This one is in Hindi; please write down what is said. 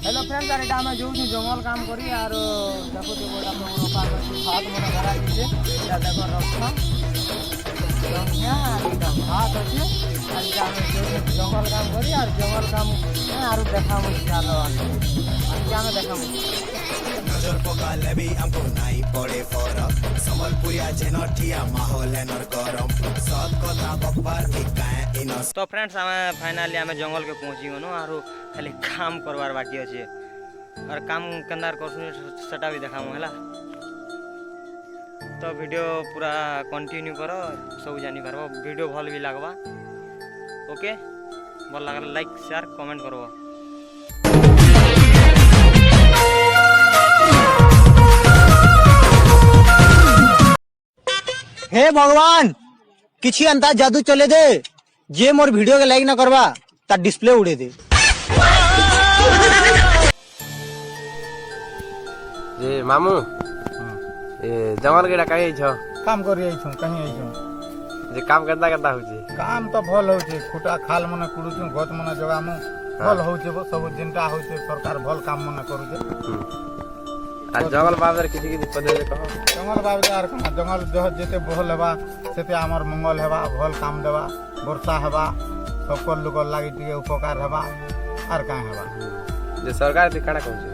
हेलो फ्रेंड्स यार एटा हमें जोउ जंगल काम करी यार देखो तो बोला तो रोपा हाथ मन धरा दीजिए या देखो रखा संख्या एटा हाथ अछि आज हमें जंगल काम करी यार जंगल काम यार देखा मु चालो आज हमें देखा मु नजर पकाले भी हमको नहीं पड़े फरक संबलपुरिया जेनठिया माहौल एनर गरम सत कथा बकबार ठिकाए इनस। तो फ्रेंड्स हमें फाइनली हमें जंगल के पहुंची गनु आरो खाली काम करवार बाकी अछि और काम कंदार करसु सेटा भी देखामु हला। तो वीडियो पूरा कंटिन्यू करो सब जानि पारबो वीडियो भल भी लागबा। ओके भल लागला लाइक शेयर कमेंट करबो। हे भगवान किछि अंता जादू चले दे जे मोर वीडियो के लाइक न करवा ता डिस्प्ले उड़े दे। जे मामू ए जंगल केडा काई छ काम करी आई छूं कहीं आई छूं जे काम करता करता होची काम तो भल होचे खुटा खाल मने कुडुचू गत मने जगामु भल होचे सब जिनटा होचे सरकार भल काम मने करूचे। आ जंगल बाबदर किछि किछि पदे कहो जंगल बाबदार कहा जंगल जह जेते बहल हेबा सेते हमर मंगल हेबा भल काम देबा वर्षा हेबा सबको लोग लागि टिके उपकार हेबा आर का हेबा जे सरकार दिखाना कहूचे